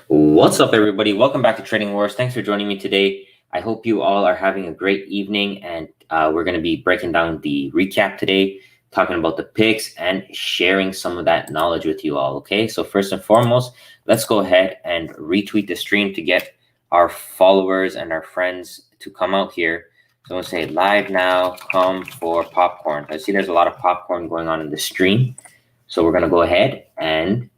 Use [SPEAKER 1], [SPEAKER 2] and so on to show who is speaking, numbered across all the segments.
[SPEAKER 1] What's up, everybody? Welcome back to Trading Wars. Thanks for joining me today. I hope you all are having a great evening, and we're going to be breaking down the recap today, talking about the picks and sharing some of that knowledge with you all. Okay, so first and foremost, let's go ahead and retweet the stream to get our followers and our friends to come out here. So I'm going to say live now, come for popcorn. I see there's a lot of popcorn going on in the stream. So we're going to go ahead and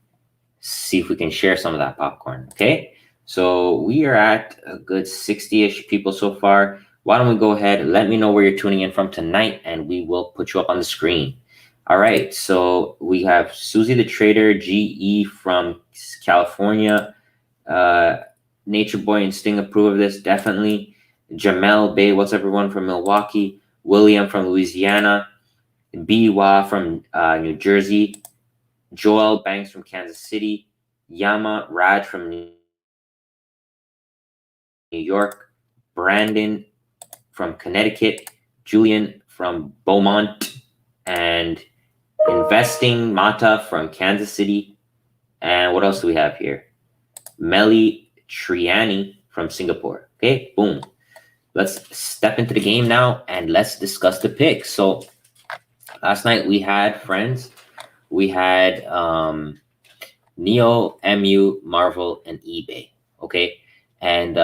[SPEAKER 1] see if we can share some of that popcorn. Okay, so we are at a good 60-ish people so far. Why don't we go ahead, let me know where you're tuning in from tonight, and we will put you up on the screen. All right, so we have Susie the Trader, GE from California, Nature Boy and Sting approve of this, definitely. Jamel Bay, what's everyone from Milwaukee? William from Louisiana, Biwa from New Jersey, Joel Banks from Kansas City, Yama Raj from New York, Brandon from Connecticut, Julian from Beaumont, and Investing Mata from Kansas City. And what else do we have here? Meli Triani from Singapore. Okay, boom. Let's step into the game now and let's discuss the picks. So last night we had friends. We had Neo, MU, Marvel, and eBay. Okay, and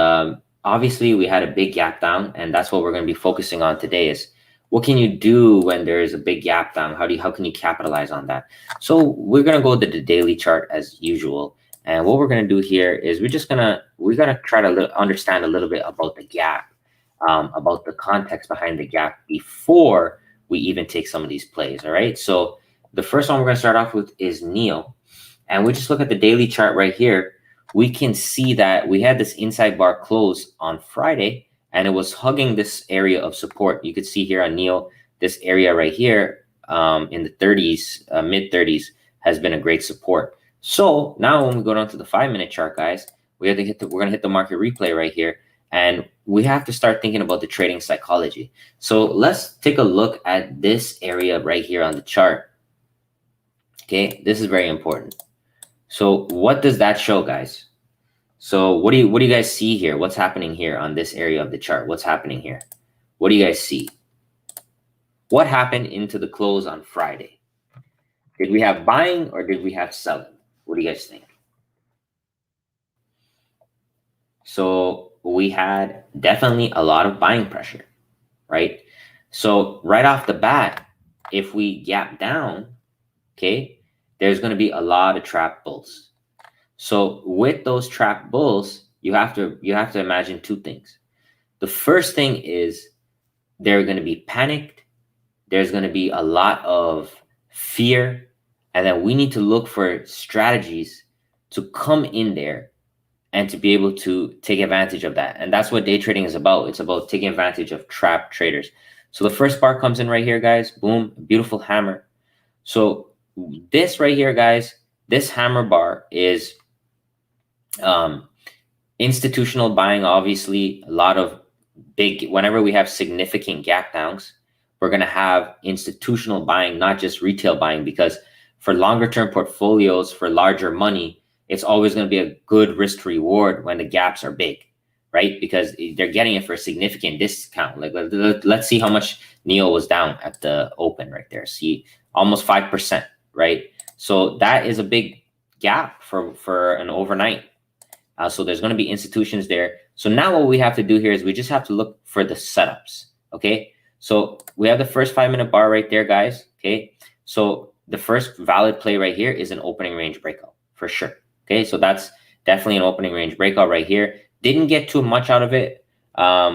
[SPEAKER 1] obviously we had a big gap down, and that's what we're going to be focusing on today. Is what can you do when there is a big gap down? How can you capitalize on that? So we're going to go to the daily chart as usual, and what we're going to do here is we're gonna try to understand a little bit about the gap, about the context behind the gap before we even take some of these plays. All right, so the first one we're going to start off with is Neo. And we just look at the daily chart right here. We can see that we had this inside bar close on Friday, and it was hugging this area of support. You could see here on Neo, this area right here in the 30s, mid 30s, has been a great support. So now when we go down to the 5-minute chart, guys, we're going to hit the market replay right here. And we have to start thinking about the trading psychology. So let's take a look at this area right here on the chart. Okay, this is very important. So what does that show, guys? So what do you guys see here? What's happening here on this area of the chart? What's happening here? What do you guys see? What happened into the close on Friday? Did we have buying or did we have selling? What do you guys think? So we had definitely a lot of buying pressure, right? So right off the bat, if we gap down, okay, there's going to be a lot of trap bulls. So with those trap bulls, you have to imagine two things. The first thing is they're going to be panicked. There's going to be a lot of fear. And then we need to look for strategies to come in there and to be able to take advantage of that. And that's what day trading is about. It's about taking advantage of trap traders. So the first bar comes in right here, guys. Boom, beautiful hammer. So this right here, guys, this hammer bar is institutional buying. Obviously, a lot of whenever we have significant gap downs, we're going to have institutional buying, not just retail buying, because for longer term portfolios, for larger money, it's always going to be a good risk reward when the gaps are big, right? Because they're getting it for a significant discount. Like let's see how much Neo was down at the open right there. See, almost 5%, right? So that is a big gap for an overnight. So there's going to be institutions there. So now what we have to do here is we just have to look for the setups. Okay, so we have the first 5-minute bar right there, guys. Okay, so the first valid play right here is an opening range breakout for sure. Okay, so that's definitely an opening range breakout right here. Didn't get too much out of it,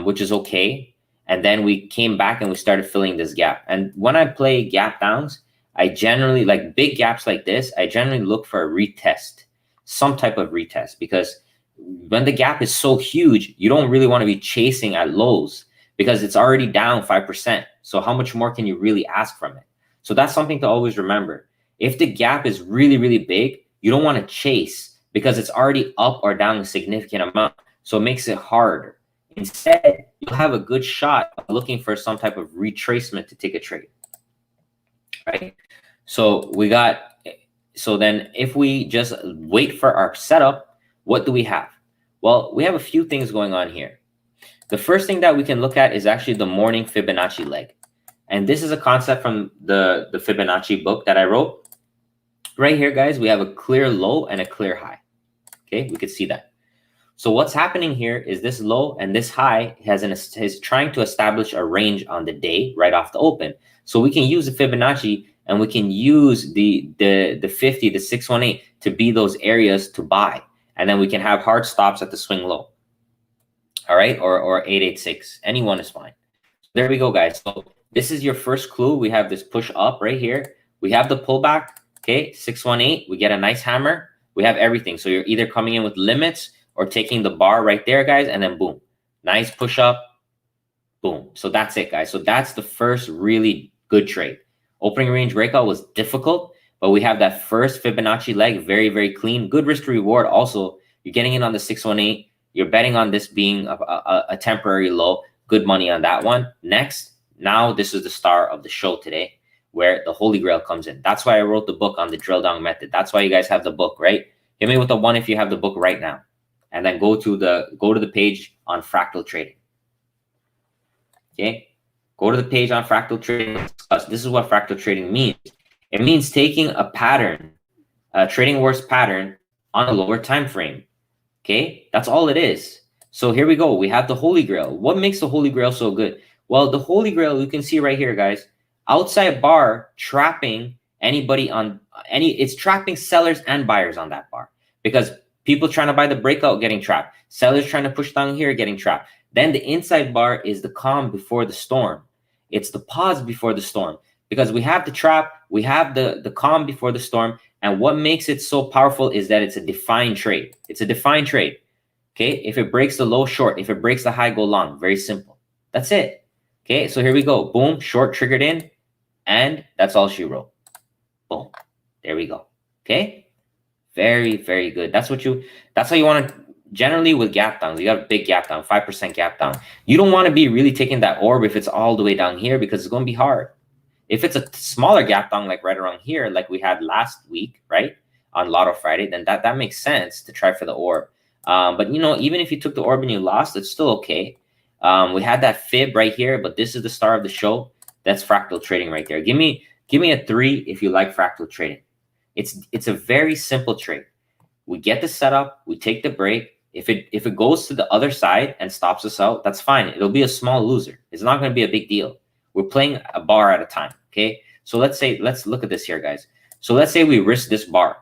[SPEAKER 1] which is okay. And then we came back and we started filling this gap. And when I play gap downs, I generally, like big gaps like this, I generally look for a retest, some type of retest, because when the gap is so huge, you don't really want to be chasing at lows because it's already down 5%. So how much more can you really ask from it? So that's something to always remember. If the gap is really, really big, you don't want to chase because it's already up or down a significant amount. So it makes it harder. Instead, you'll have a good shot of looking for some type of retracement to take a trade, right? So then if we just wait for our setup, what do we have? Well, we have a few things going on here. The first thing that we can look at is actually the morning Fibonacci leg. And this is a concept from the Fibonacci book that I wrote. Right here, guys, we have a clear low and a clear high. Okay, we could see that. So what's happening here is this low and this high is trying to establish a range on the day right off the open. So we can use the Fibonacci and we can use the 50, the 618 to be those areas to buy. And then we can have hard stops at the swing low. All right, or 886. Any one is fine. There we go, guys. So this is your first clue. We have this push up right here. We have the pullback. Okay, 618. We get a nice hammer. We have everything. So you're either coming in with limits or taking the bar right there, guys, and then boom. Nice push up. Boom. So that's it, guys. So that's the first really good trade. Opening range breakout was difficult, but we have that first Fibonacci leg, very, very clean. Good risk to reward. Also, you're getting in on the 618. You're betting on this being a temporary low. Good money on that one. Next, now this is the star of the show today, where the Holy Grail comes in. That's why I wrote the book on the drill down method. That's why you guys have the book, right? Hit me with the 1 if you have the book right now. And then go to the page on Fractal Trading. Okay? Go to the page on Fractal Trading. This is what Fractal Trading means. It means taking a pattern, a trading wars pattern on a lower time frame. Okay? That's all it is. So here we go. We have the Holy Grail. What makes the Holy Grail so good? Well, the Holy Grail, you can see right here, guys. Outside bar trapping anybody on it's trapping sellers and buyers on that bar, because people trying to buy the breakout getting trapped, sellers trying to push down here getting trapped. Then the inside bar is the calm before the storm. It's the pause before the storm, because we have the trap, we have the calm before the storm. And what makes it so powerful is that it's a defined trade. It's a defined trade. Okay, if it breaks the low, short. If it breaks the high, go long. Very simple. That's it. Okay, so here we go. Boom, short triggered in. And that's all she wrote. Boom. There we go. Okay. Very, very good. That's how you want to, generally with gap downs, you got a big gap down, 5% gap down. You don't want to be really taking that orb if it's all the way down here, because it's going to be hard. If it's a smaller gap down, like right around here, like we had last week, right? On Lotto Friday, then that makes sense to try for the orb. But even if you took the orb and you lost, it's still okay. We had that fib right here, but this is the star of the show. That's Fractal Trading right there. Give me a 3 if you like Fractal Trading. It's a very simple trade. We get the setup, we take the break. If it goes to the other side and stops us out, that's fine. It'll be a small loser. It's not going to be a big deal. We're playing a bar at a time. Okay. So let's look at this here, guys. So let's say we risk this bar.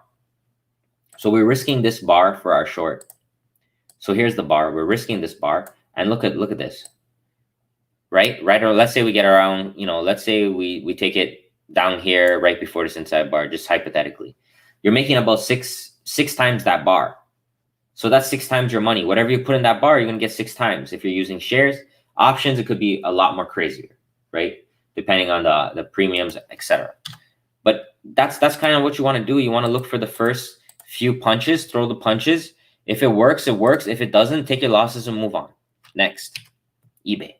[SPEAKER 1] So we're risking this bar for our short. So here's the bar. We're risking this bar, and look at this. Right. Or let's say we get around, let's say we take it down here right before this inside bar, just hypothetically. You're making about six times that bar. So that's 6 times your money. Whatever you put in that bar, you're going to get 6 times. If you're using shares, options, it could be a lot more crazier, right? Depending on the premiums, etc. But that's kind of what you want to do. You want to look for the first few punches, throw the punches. If it works, it works. If it doesn't, take your losses and move on. Next, eBay.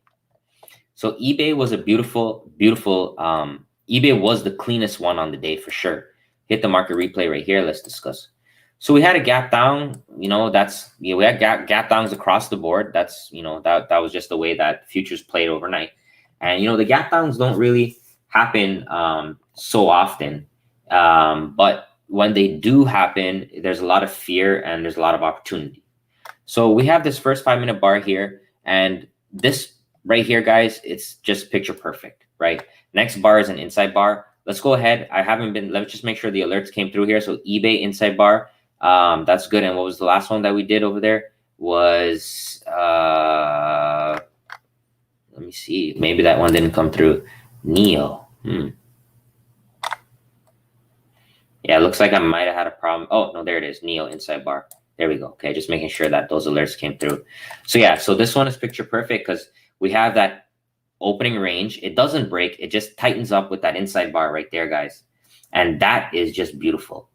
[SPEAKER 1] So eBay was a beautiful, eBay was the cleanest one on the day for sure. Hit the market replay right here. Let's discuss. So we had a gap down, we had gap downs across the board. That's, that was just the way that futures played overnight. And, the gap downs don't really happen so often. But when they do happen, there's a lot of fear and there's a lot of opportunity. So we have this first 5-minute bar here, and this right here, guys, it's just picture perfect, right? Next bar is an inside bar. Let's go ahead. Let's just make sure the alerts came through here. So eBay inside bar, that's good. And what was the last one that we did over there? Was, let me see. Maybe that one didn't come through. Neo. Yeah, it looks like I might have had a problem. Oh, no, there it is. Neo inside bar. There we go. Okay, just making sure that those alerts came through. So yeah, so this one is picture perfect because we have that opening range. It doesn't break. It just tightens up with that inside bar right there, guys. And that is just beautiful.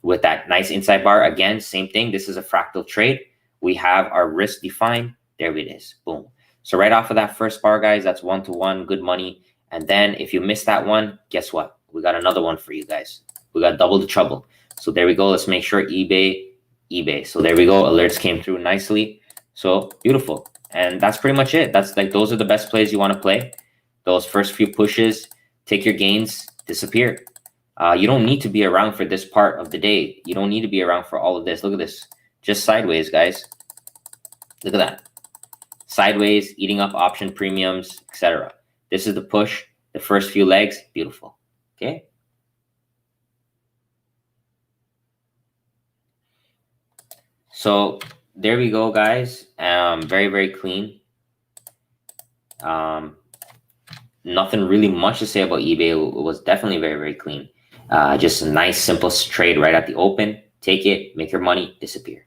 [SPEAKER 1] With that nice inside bar, again, same thing. This is a fractal trade. We have our risk defined. There it is. Boom. So right off of that first bar, guys, that's 1-to-1, good money. And then if you miss that one, guess what? We got another one for you guys. We got double the trouble. So there we go. Let's make sure eBay eBay. So there we go. Alerts came through nicely. So beautiful. And that's pretty much it. That's like, those are the best plays you want to play. Those first few pushes, take your gains, disappear. You don't need to be around for this part of the day. You don't need to be around for all of this. Look at this. Just sideways, guys. Look at that. Sideways, eating up option premiums, etc. This is the push. The first few legs, beautiful. Okay. So there we go, guys. Very, very clean. Nothing really much to say about eBay. It was definitely very, very clean. Just a nice, simple trade right at the open. Take it, make your money, disappear.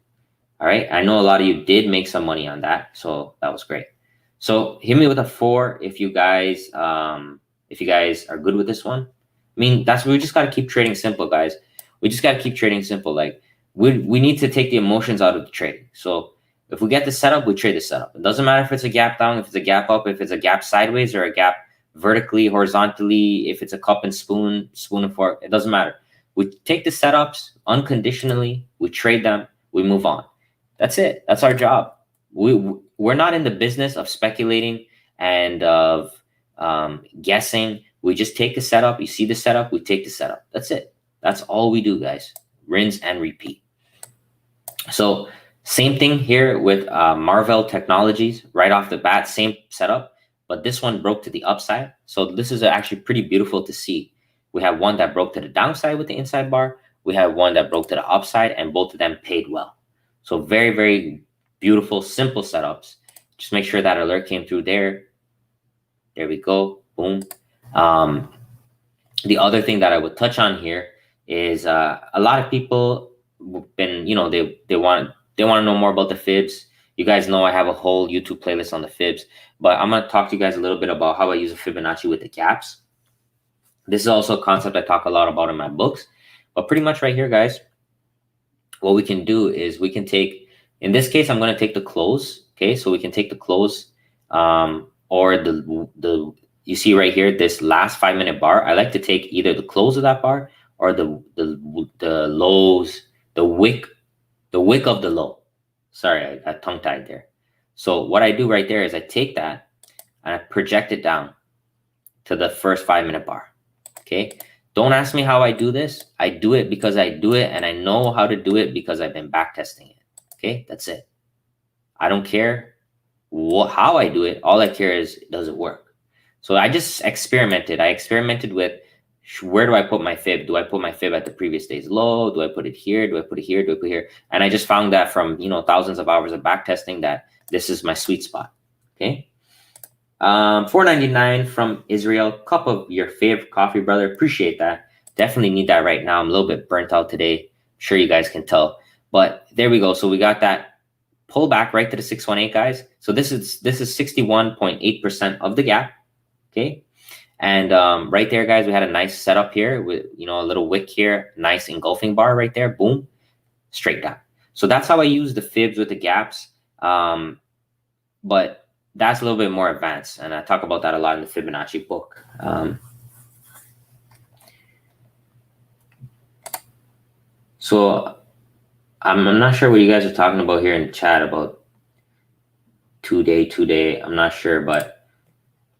[SPEAKER 1] All right. I know a lot of you did make some money on that, so that was great. So hit me with a 4 if you guys are good with this one. I mean, we just gotta keep trading simple, guys. We just gotta keep trading simple. Like we need to take the emotions out of the trading. So if we get the setup, we trade the setup. It doesn't matter if it's a gap down, if it's a gap up, if it's a gap sideways or a gap vertically, horizontally, if it's a cup and spoon and fork, it doesn't matter. We take the setups unconditionally, we trade them, we move on. That's it. That's our job. We're not in the business of speculating and of guessing. We just take the setup. You see the setup, we take the setup. That's it. That's all we do, guys. Rinse and repeat. So same thing here with Marvell Technologies. Right off the bat, same setup, but this one broke to the upside. So this is actually pretty beautiful to see. We have one that broke to the downside with the inside bar. We have one that broke to the upside, and both of them paid well. So very, very beautiful, simple setups. Just make sure that alert came through there. There we go. Boom. The other thing that I would touch on here is a lot of people been, they want to know more about the fibs. You guys know I have a whole YouTube playlist on the fibs, but I'm going to talk to you guys a little bit about how I use a Fibonacci with the gaps. This is also a concept I talk a lot about in my books, but pretty much right here, guys, what we can do is we can take, in this case, I'm going to take the close. Okay. So we can take the close, or you see right here, this last 5-minute bar. I like to take either the close of that bar or the lows, the wick of the low. Sorry, I tongue-tied there. So what I do right there is I take that and I project it down to the first 5-minute bar. Okay. Don't ask me how I do this. I do it because I do it, and I know how to do it because I've been back testing it. Okay, that's it. I don't care how I do it. All I care is, does it work? So I just experimented. I experimented with, where do I put my fib? Do I put my fib at the previous day's low? Do I put it here? Do I put it here? Do I put it here? And I just found that from, thousands of hours of back testing that this is my sweet spot. Okay. $4.99 from Israel. Cup of your favorite coffee, brother. Appreciate that. Definitely need that right now. I'm a little bit burnt out today. I'm sure you guys can tell. But there we go. So we got that pull back right to the 618, guys. So this is 61.8% of the gap. Okay. And right there, guys, we had a nice setup here with, a little wick here, nice engulfing bar right there. Boom, straight down. So that's how I use the fibs with the gaps. But that's a little bit more advanced, and I talk about that a lot in the Fibonacci book. So I'm not sure what you guys are talking about here in the chat about two-day. I'm not sure, but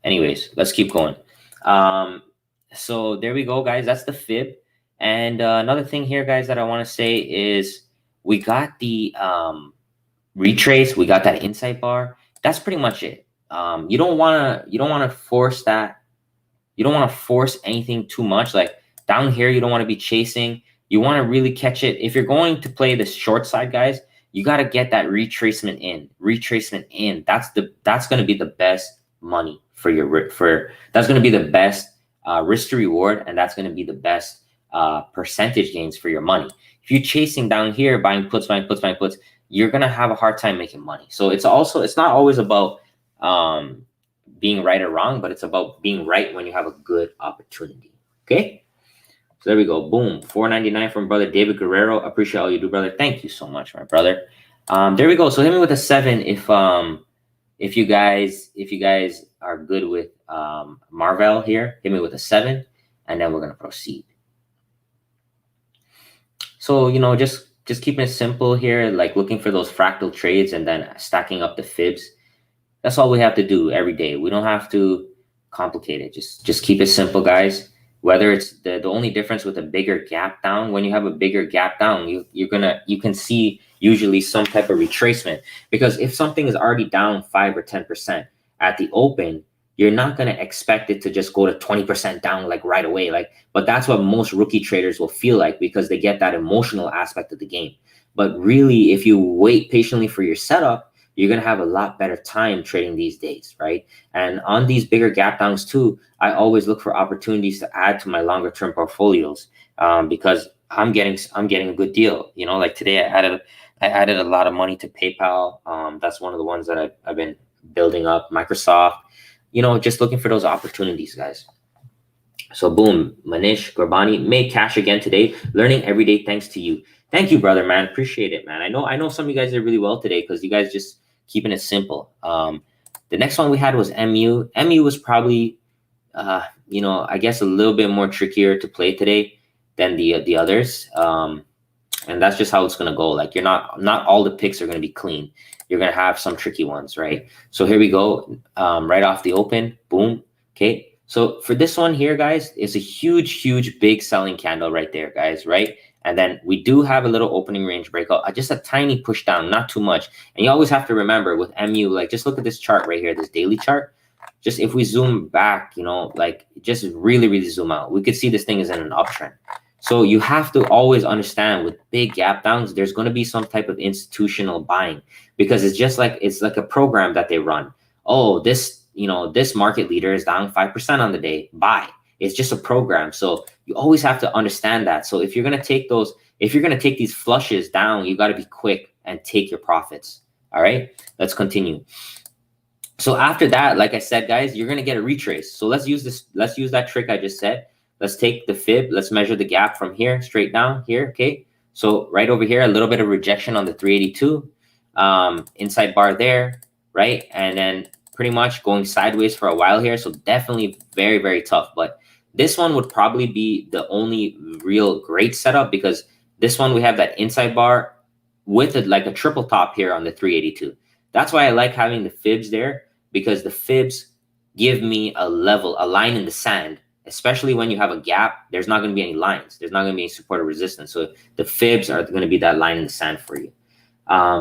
[SPEAKER 1] anyways, let's keep going. So there we go, guys. That's the fib. And another thing here, guys, that I want to say is we got the retrace. We got that inside bar. That's pretty much it. You don't want to force that. You don't want to force anything too much. Like down here, you don't want to be chasing. You want to really catch it. If you're going to play the short side, guys, you got to get that retracement in. That's going to be the best money that's going to be the best risk to reward, and that's going to be the best percentage gains for your money. If you're chasing down here, buying puts, you're going to have a hard time making money. So it's not always about being right or wrong, but it's about being right when you have a good opportunity. Okay. So there we go. Boom. $4.99 from brother David Guerrero. Appreciate all you do, brother. Thank you so much, my brother. There we go. So hit me with a 7 if you guys are good with Marvell here. Hit me with a 7, and then we're gonna proceed. So just just keeping it simple here, like looking for those fractal trades and then stacking up the fibs. That's all we have to do every day. We don't have to complicate it. Just keep it simple, guys. Whether it's the only difference with a bigger gap down, when you have a bigger gap down, you can see usually some type of retracement, because if something is already down 5 or 10% at the open, you're not going to expect it to just go to 20% down like right away. But that's what most rookie traders will feel like, because they get that emotional aspect of the game. But really, if you wait patiently for your setup, you're going to have a lot better time trading these days, right? And on these bigger gap downs too, I always look for opportunities to add to my longer term portfolios, because I'm getting a good deal. Like today I added a lot of money to PayPal. That's one of the ones that I've been building up. Microsoft, just looking for those opportunities, guys. So boom, Manish Gurbani made cash again today, learning every day thanks to you. Thank you, brother, man. Appreciate it, man. I know some of you guys did really well today because you guys just keeping it simple. The next one we had was MU. MU was probably I guess a little bit more trickier to play today than the others. And that's just how it's gonna go. Like, you're not all the picks are gonna be clean. You're gonna have some tricky ones, right? So here we go. Right off the open, boom. Okay. So for this one here, guys, it's a huge, big selling candle right there, guys, right? And then we do have a little opening range breakout, just a tiny push down, not too much. And you always have to remember with MU, like, just look at this chart right here, this daily chart. Just if we zoom back, just really zoom out, we could see this thing is in an uptrend. So you have to always understand with big gap downs, there's going to be some type of institutional buying, because it's like a program that they run. Oh, this market leader is down 5% on the day, buy. It's just a program. So you always have to understand that. So if you're going to take these flushes down, you got to be quick and take your profits. All right, let's continue. So after that, like I said, guys, you're going to get a retrace. So let's use that trick I just said. Let's take the fib. Let's measure the gap from here straight down here. Okay. So right over here, a little bit of rejection on the 382, inside bar there, right? And then pretty much going sideways for a while here. So definitely very, very tough. But this one would probably be the only real great setup, because this one we have that inside bar with like a triple top here on the 382. That's why I like having the fibs there, because the fibs give me a line in the sand. Especially when you have a gap, there's not going to be any lines. There's not going to be any support or resistance. So the fibs are going to be that line in the sand for you.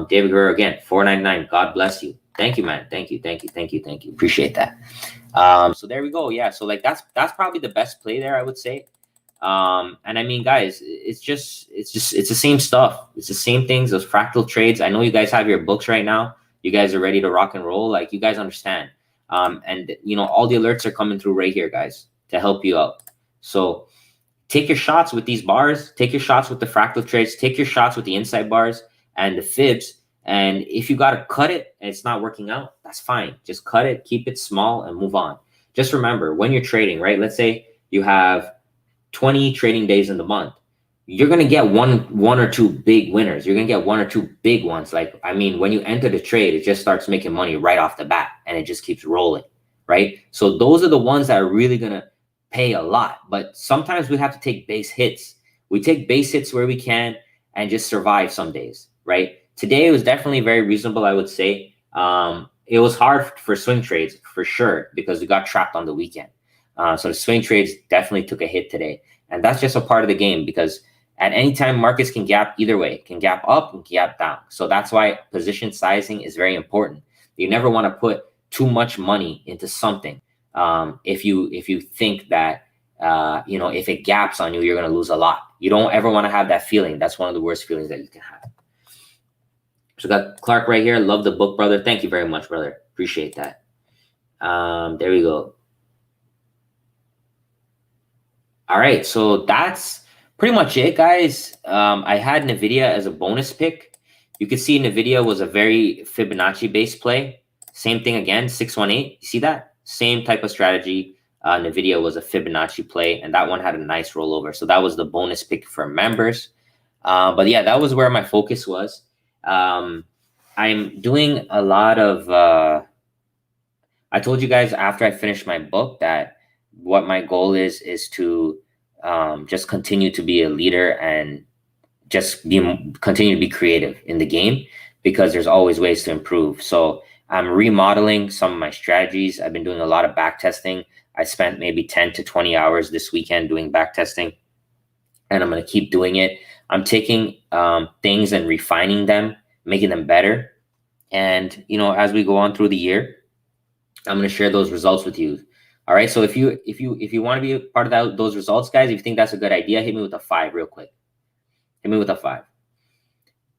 [SPEAKER 1] David Guerrero again, 499. God bless you. Thank you, man. Thank you. Appreciate that. So there we go. Yeah. So like that's probably the best play there, I would say. And I mean, guys, it's the same stuff. It's the same things. Those fractal trades. I know you guys have your books right now. You guys are ready to rock and roll. Like, you guys understand. And all the alerts are coming through right here, guys, to help you out. So take your shots with these bars, take your shots with the fractal trades, take your shots with the inside bars and the fibs. And if you got to cut it and it's not working out, that's fine. Just cut it, keep it small, and move on. Just remember, when you're trading, right? Let's say you have 20 trading days in the month. You're going to get one or two big winners. You're going to get one or two big ones. Like, I mean, when you enter the trade, it just starts making money right off the bat, and it just keeps rolling, right? So those are the ones that are really going to pay a lot. But sometimes we have to take base hits. We take base hits where we can and just survive some days, right? Today it was definitely very reasonable, I would say. It was hard for swing trades for sure, because we got trapped on the weekend. So the swing trades definitely took a hit today. And that's just a part of the game, because at any time, markets can gap either way, can gap up and gap down. So that's why position sizing is very important. You never want to put too much money into something. If you think that, if it gaps on you, you're going to lose a lot. You don't ever want to have that feeling. That's one of the worst feelings that you can have. So got Clark right here. Love the book, brother. Thank you very much, brother. Appreciate that. There we go. All right. So that's pretty much it, guys. I had NVIDIA as a bonus pick. You could see NVIDIA was a very Fibonacci-based play. Same thing again, 618. You see that? Same type of strategy. NVIDIA was a Fibonacci play, and that one had a nice rollover. So that was the bonus pick for members. But yeah, that was where my focus was. I'm doing a lot of... I told you guys after I finished my book that what my goal is to just continue to be a leader and just continue to be creative in the game, because there's always ways to improve. So I'm remodeling some of my strategies. I've been doing a lot of back testing. I spent maybe 10 to 20 hours this weekend doing back testing, and I'm going to keep doing it. I'm taking things and refining them, making them better. And, as we go on through the year, I'm going to share those results with you. All right. So if you want to be a part of those results, guys, if you think that's a good idea, hit me with a 5 real quick. Hit me with a 5.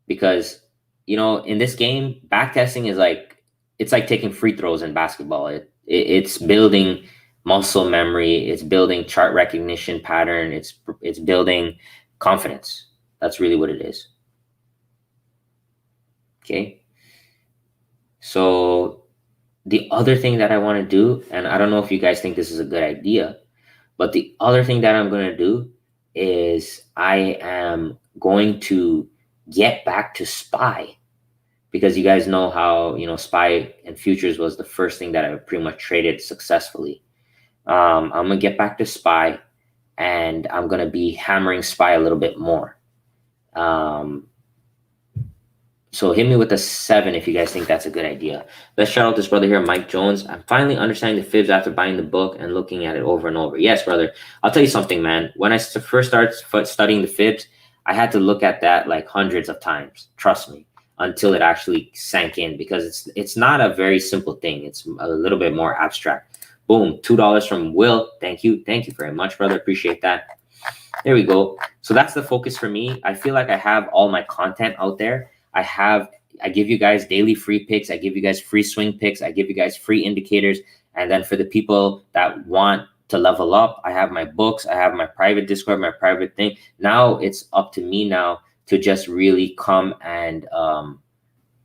[SPEAKER 1] Because, in this game, backtesting is it's like taking free throws in basketball. It's building muscle memory. It's building chart recognition pattern. It's building confidence. That's really what it is. Okay. So the other thing that I want to do, and I don't know if you guys think this is a good idea, but the other thing that I'm going to do is I am going to get back to SPY, because you guys know how, SPY and futures was the first thing that I pretty much traded successfully. I'm going to get back to SPY, and I'm going to be hammering SPY a little bit more. So hit me with a 7 if you guys think that's a good idea. Let's shout out this brother here, Mike Jones. I'm finally understanding the fibs after buying the book and looking at it over and over. Yes, brother. I'll tell you something, man. When I first started studying the fibs, I had to look at that like hundreds of times. Trust me, until it actually sank in, because it's not a very simple thing. It's a little bit more abstract. Boom, $2 from Will. Thank you very much, brother. Appreciate that. There we go. So that's the focus for me. I feel like I have all my content out there. I give you guys daily free picks. I give you guys free swing picks. I give you guys free indicators. And then for the people that want to level up, I have my books. I have my private Discord, my private thing. Now it's up to me now to just really come and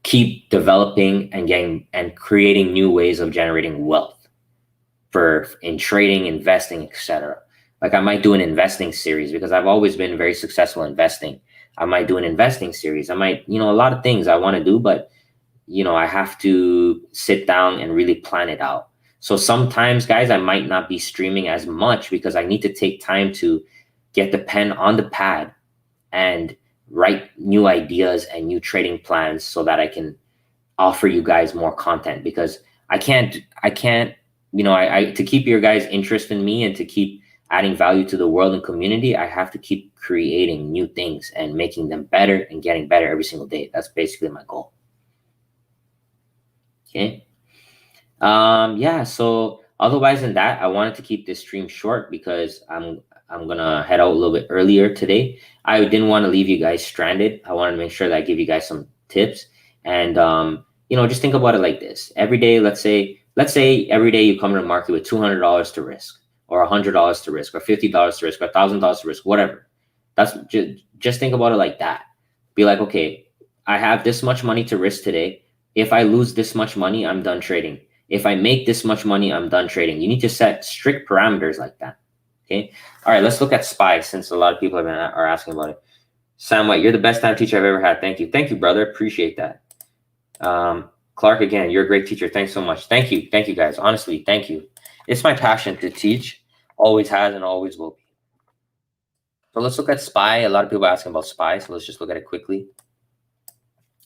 [SPEAKER 1] keep developing and getting and creating new ways of generating wealth in trading, investing, etc. Like I might do an investing series, because I've always been very successful investing. I might do an investing series. I might, a lot of things I want to do, but, I have to sit down and really plan it out. So sometimes, guys, I might not be streaming as much, because I need to take time to get the pen on the pad and write new ideas and new trading plans, so that I can offer you guys more content, because I can't, to keep your guys' interest in me and to keep adding value to the world and community, I have to keep creating new things and making them better and getting better every single day. That's basically my goal. Okay. Yeah. So otherwise than that, I wanted to keep this stream short, because I'm gonna head out a little bit earlier today. I didn't want to leave you guys stranded. I wanted to make sure that I give you guys some tips. And just think about it like this. Every day, let's say every day you come to the market with $200 to risk, or $100 to risk, or $50 to risk, or $1,000 to risk, whatever. That's just think about it like that. Be like, okay, I have this much money to risk today. If I lose this much money, I'm done trading. If I make this much money, I'm done trading. You need to set strict parameters like that. Okay. All right. Let's look at SPY, since a lot of people are asking about it. Sam White, you're the best time teacher I've ever had. Thank you, brother. Appreciate that. Clark, again, you're a great teacher. Thanks so much. Thank you, guys. Honestly, thank you. It's my passion to teach. Always has and always will be. So let's look at SPY. A lot of people are asking about SPY, so let's just look at it quickly.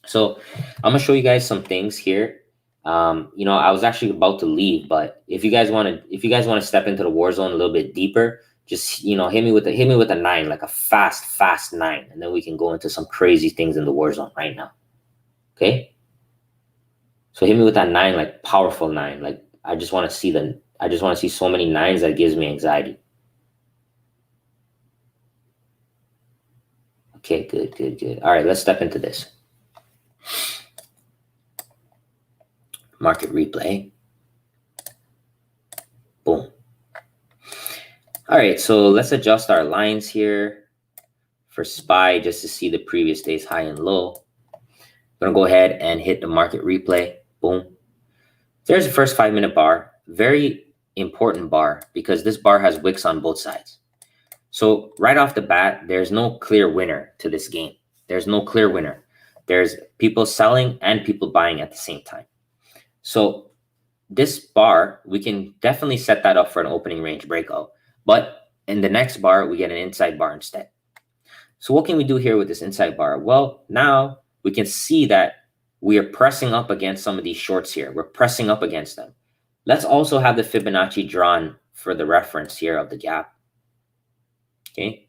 [SPEAKER 1] So I'm gonna show you guys some things here. I was actually about to leave, but if you guys want to step into the war zone a little bit deeper, just hit me with a 9, like a fast 9, and then we can go into some crazy things in the war zone right now. Okay. So hit me with that 9, like powerful 9. Like I just want to see so many 9s that gives me anxiety. Okay, good. All right, let's step into this. Market replay. Boom. All right, so let's adjust our lines here for SPY just to see the previous day's high and low. I'm gonna go ahead and hit the market replay. Boom. There's the first 5-minute bar. Very important bar, because this bar has wicks on both sides. So right off the bat, there's no clear winner to this game. There's no clear winner. There's people selling and people buying at the same time. So this bar, we can definitely set that up for an opening range breakout. But in the next bar, we get an inside bar instead. So what can we do here with this inside bar? Well, now we can see that we are pressing up against some of these shorts here. We're pressing up against them. Let's also have the Fibonacci drawn for the reference here of the gap. Okay.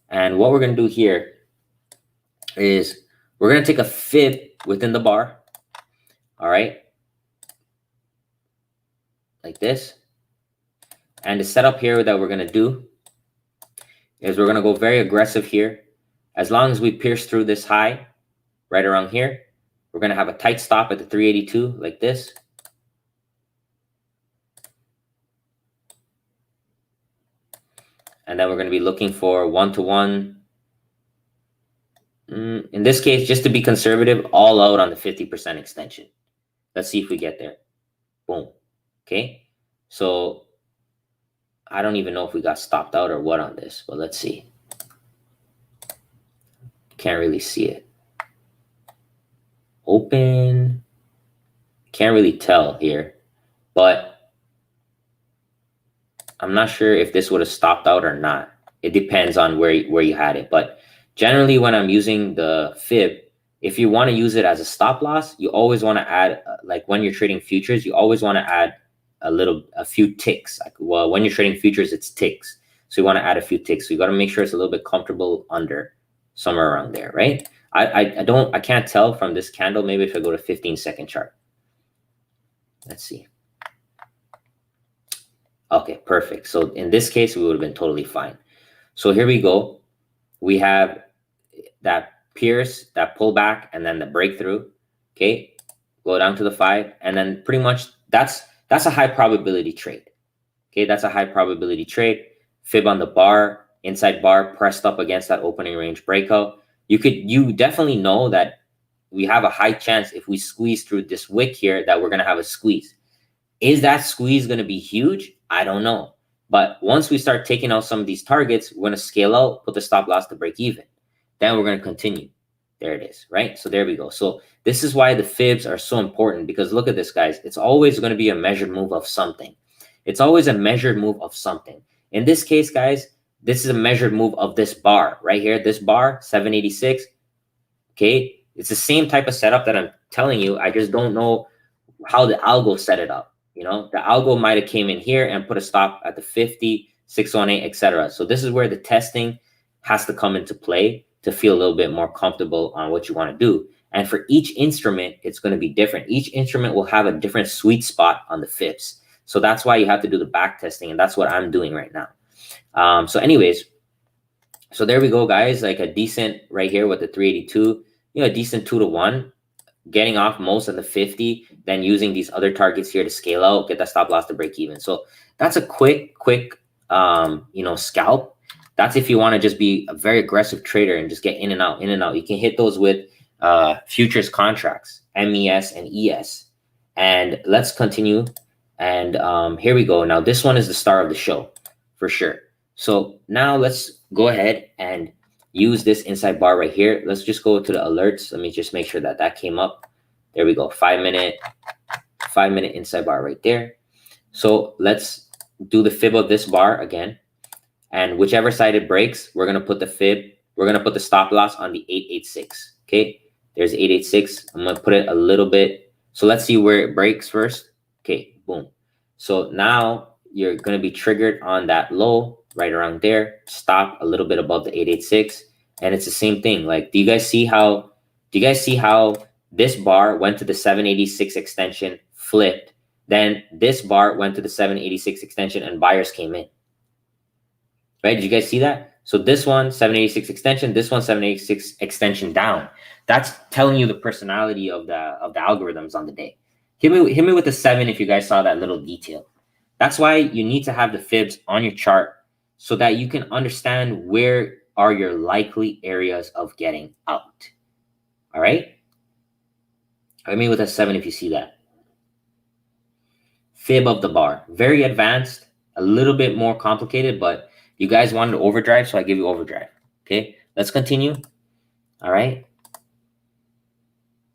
[SPEAKER 1] And what we're going to do here is we're going to take a fib within the bar. All right. Like this. And the setup here that we're going to do is we're going to go very aggressive here. As long as we pierce through this high right around here, we're going to have a tight stop at the 382 like this. And then we're going to be looking for 1-to-1. In this case, just to be conservative, all out on the 50% extension. Let's see if we get there. Boom. Okay. So I don't even know if we got stopped out or what on this, but let's see. Can't really see it. Open. Can't really tell here, but I'm not sure if this would have stopped out or not. It depends on where you had it. But generally, when I'm using the fib, if you want to use it as a stop loss, you always want to add, like when you're trading futures, you always want to add a few ticks. Like, well, when you're trading futures, it's ticks. So you want to add a few ticks. So you got to make sure it's a little bit comfortable under, somewhere around there, right? I can't tell from this candle. Maybe if I go to 15-second chart. Let's see. Okay, perfect. So in this case, we would have been totally fine. So here we go. We have that pierce, that pullback, and then the breakthrough. Okay, go down to the 5, and then pretty much that's a high probability trade. Okay, that's a high probability trade. Fib on the bar, inside bar pressed up against that opening range breakout. You definitely know that we have a high chance if we squeeze through this wick here that we're going to have a squeeze. Is that squeeze going to be huge? I don't know. But once we start taking out some of these targets, we're going to scale out, put the stop loss to break even. Then we're going to continue. There it is, right? So there we go. So this is why the fibs are so important, because look at this, guys. It's always going to be a measured move of something. It's always a measured move of something. In this case, guys, this is a measured move of this bar right here. This bar, 786. Okay. It's the same type of setup that I'm telling you. I just don't know how the algo set it up. You know, the algo might have came in here and put a stop at the 50, 618, etc. So this is where the testing has to come into play to feel a little bit more comfortable on what you want to do. And for each instrument, it's going to be different. Each instrument will have a different sweet spot on the fibs. So that's why you have to do the back testing. And that's what I'm doing right now. So anyways, so there we go, guys. Like a decent right here with the 382, you know, a decent 2-to-1. Getting off most of the 50, then using these other targets here to scale out, get that stop loss to break even. So that's a quick, you know, scalp. That's if you want to just be a very aggressive trader and just get in and out, in and out. You can hit those with futures contracts, MES and ES. And let's continue. And here we go. Now, this one is the star of the show for sure. So now let's go ahead and use this inside bar right here. Let's just go to the alerts. Let me just make sure that that came up. There we go. 5-minute inside bar right there. So let's do the fib of this bar again. And whichever side it breaks, we're going to put the fib. We're going to put the stop loss on the 886. Okay. There's 886. I'm going to put it a little bit. So let's see where it breaks first. Okay. Boom. So now you're going to be triggered on that low right around there. Stop a little bit above the 886. And it's the same thing. Like, do you guys see how this bar went to the 786 extension, flipped, then this bar went to the 786 extension and buyers came in? Right? Did you guys see that? So this one, 786 extension, this one, 786 extension down. That's telling you the personality of the algorithms on the day. Hit me with a 7 if you guys saw that little detail. That's why you need to have the fibs on your chart so that you can understand where are your likely areas of getting out. All right? Hit me with a 7 if you see that. Fib of the bar. Very advanced, a little bit more complicated, but you guys wanted overdrive, so I give you overdrive. Okay? Let's continue. All right?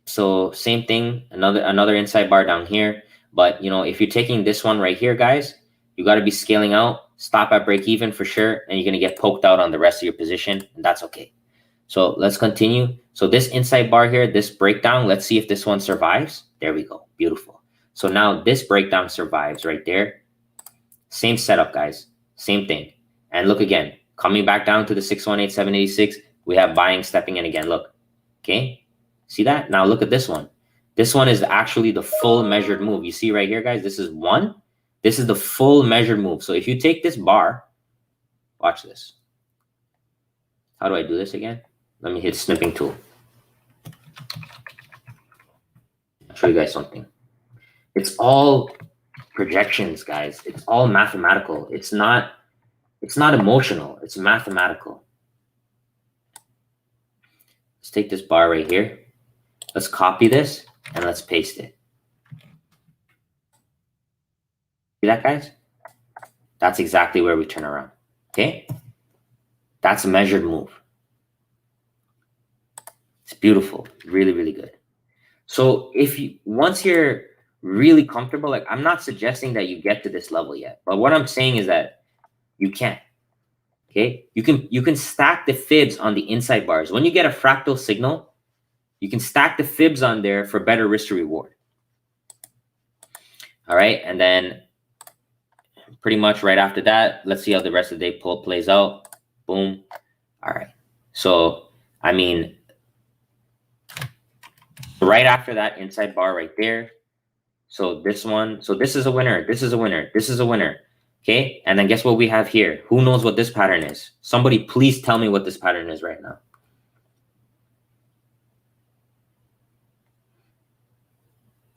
[SPEAKER 1] So same thing, another inside bar down here. But, you know, if you're taking this one right here, guys, You got to be scaling out, stop at break even for sure, and you're going to get poked out on the rest of your position, and that's okay. So let's continue. So this inside bar here, this breakdown, let's see if this one survives. There we go. Beautiful. So now this breakdown survives right there. Same setup, guys. Same thing. And look again, coming back down to the 618,786, we have buying stepping in again. Look, okay. See that? Now look at this one. This one is actually the full measured move. You see right here, guys, this is one. This is the full measured move. So if you take this bar, watch this. How do I do this again? Let me hit snipping tool. I'll show you guys something. It's all projections, guys. It's all mathematical. It's not emotional. It's mathematical. Let's take this bar right here. Let's copy this and let's paste it. See that, guys? That's exactly where we turn around. Okay? That's a measured move. It's beautiful. Really, really good. So once you're really comfortable, like I'm not suggesting that you get to this level yet, but what I'm saying is that you can. Okay? You can stack the fibs on the inside bars. When you get a fractal signal, you can stack the fibs on there for better risk to reward. All right, and then pretty much right after that, let's see how the rest of the day plays out. Boom. All right. So, I mean, right after that inside bar right there. So this one, so this is a winner. This is a winner. This is a winner. Okay. And then guess what we have here? Who knows what this pattern is? Somebody please tell me what this pattern is right now.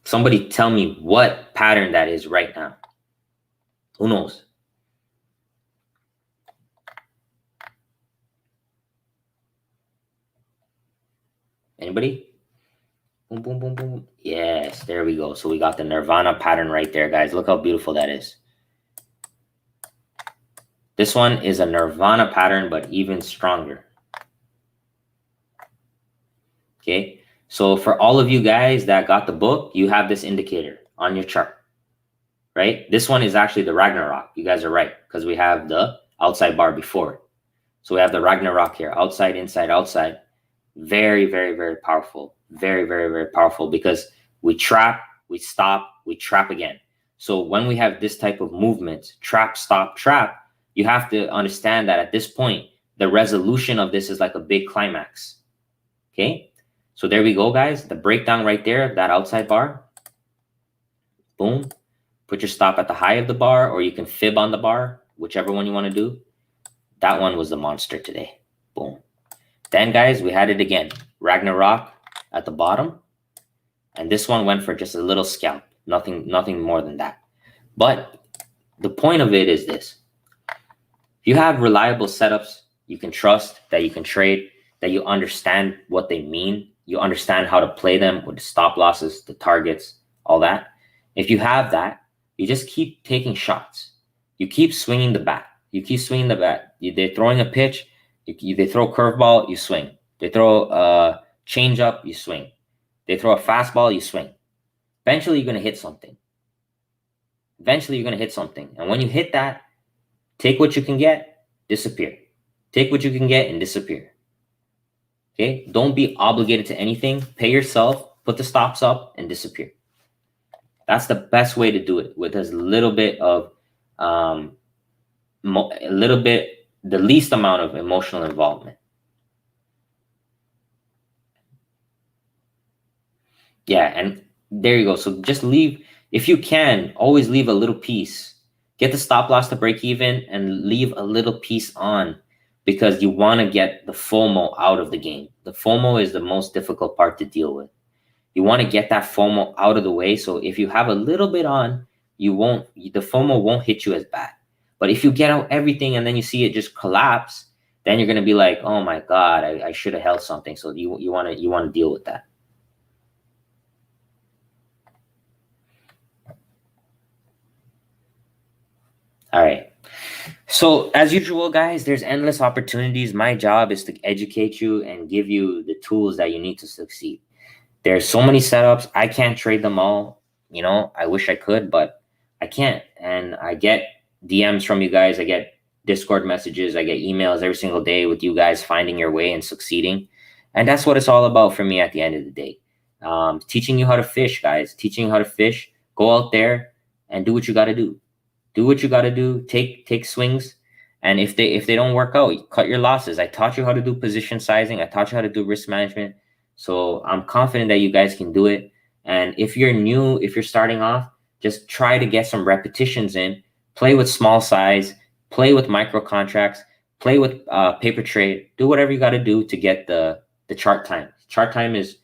[SPEAKER 1] Somebody tell me what pattern that is right now. Who knows? Anybody? Boom, boom, boom, boom. Yes, there we go. So we got the Nirvana pattern right there, guys. Look how beautiful that is. This one is a Nirvana pattern, but even stronger. Okay. So for all of you guys that got the book, you have this indicator on your chart. Right? This one is actually the Ragnarok. You guys are right, because we have the outside bar before it. So we have the Ragnarok here, outside, inside, outside. Very, very, very powerful. Very, very, very powerful, because we trap, we stop, we trap again. So when we have this type of movement, trap, stop, trap, you have to understand that at this point, the resolution of this is like a big climax. Okay? So there we go, guys. The breakdown right there, that outside bar. Boom. Put your stop at the high of the bar, or you can fib on the bar, whichever one you want to do. That one was the monster today. Boom. Then, guys, we had it again. Ragnarok at the bottom. And this one went for just a little scalp. Nothing more than that. But the point of it is this. If you have reliable setups you can trust, that you can trade, that you understand what they mean, you understand how to play them with the stop losses, the targets, all that. If you have that, you just keep taking shots. You keep swinging the bat. You keep swinging the bat. They're throwing a pitch. They throw a curveball, you swing. They throw a changeup, you swing. They throw a fastball, you swing. Eventually, you're going to hit something. Eventually, you're going to hit something. And when you hit that, take what you can get, disappear. Take what you can get and disappear. Okay? Don't be obligated to anything. Pay yourself, put the stops up, and disappear. That's the best way to do it, with as little bit of, the least amount of emotional involvement. Yeah, and there you go. So just leave, if you can, always leave a little piece. Get the stop loss to break even and leave a little piece on, because you want to get the FOMO out of the game. The FOMO is the most difficult part to deal with. You want to get that FOMO out of the way. So if you have a little bit on, the FOMO won't hit you as bad. But if you get out everything and then you see it just collapse, then you're going to be like, oh my God, I should have held something. So you want to deal with that. All right. So as usual, guys, there's endless opportunities. My job is to educate you and give you the tools that you need to succeed. There's so many setups. I can't trade them all. I wish I could, but I can't. And I get DMs from you guys. I get Discord messages. I get emails every single day with you guys finding your way and succeeding. And that's what it's all about for me at the end of the day. Teaching you how to fish, guys. Teaching you how to fish. Go out there and do what you got to do. Do what you got to do. Take swings. And if they don't work out, cut your losses. I taught you how to do position sizing. I taught you how to do risk management. So I'm confident that you guys can do it. And if you're new, if you're starting off, just try to get some repetitions in. Play with small size. Play with micro contracts. Play with paper trade. Do whatever you got to do to get the chart time. Chart time is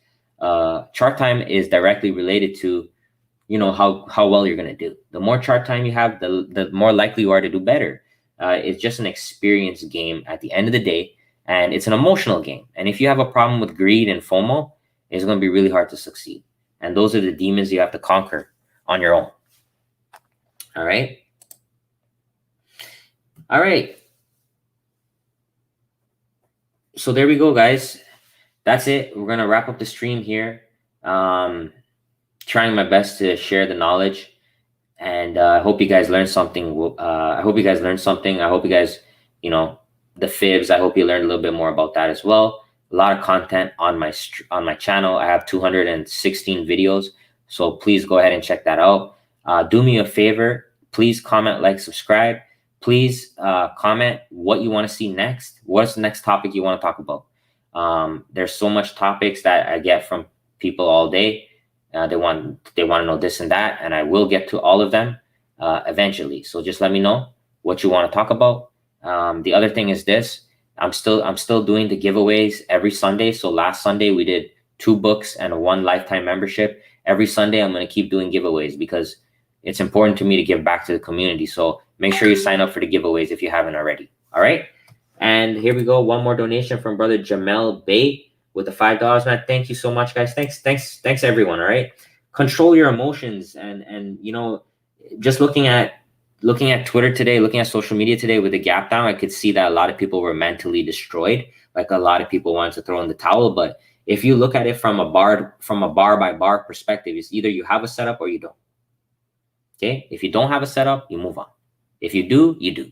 [SPEAKER 1] directly related to, you know, how well you're going to do. The more chart time you have, the more likely you are to do better. It's just an experience game at the end of the day, and it's an emotional game. And if you have a problem with greed and FOMO, it's going to be really hard to succeed. And those are the demons you have to conquer on your own. All right. All right. So there we go, guys. That's it. We're going to wrap up the stream here. Trying my best to share the knowledge. And I hope you guys learned something. I hope you guys, you know, the fibs. I hope you learned a little bit more about that as well. A lot of content on my channel. I have 216 videos. So please go ahead and check that out. Do me a favor. Please comment, like, subscribe. Please comment what you want to see next. What's the next topic you want to talk about? There's so much topics that I get from people all day. They want to know this and that, and I will get to all of them eventually. So just let me know what you want to talk about. The other thing is this: I'm still doing the giveaways every Sunday. So last Sunday we did 2 books and 1 lifetime membership. Every Sunday I'm going to keep doing giveaways because it's important to me to give back to the community. So make sure you sign up for the giveaways if you haven't already. All right. And here we go. One more donation from brother Jamel Bay with the $5, man. Thank you so much, guys. Thanks everyone. All right. Control your emotions. And you know, just looking at Twitter today, looking at social media today with the gap down, I could see that a lot of people were mentally destroyed. Like a lot of people wanted to throw in the towel. But if you look at it from a bar by bar perspective, it's either you have a setup or you don't. Okay. If you don't have a setup, you move on. If you do, you do.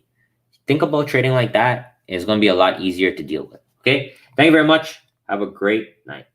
[SPEAKER 1] Think about trading like that. It's going to be a lot easier to deal with. Okay. Thank you very much. Have a great night.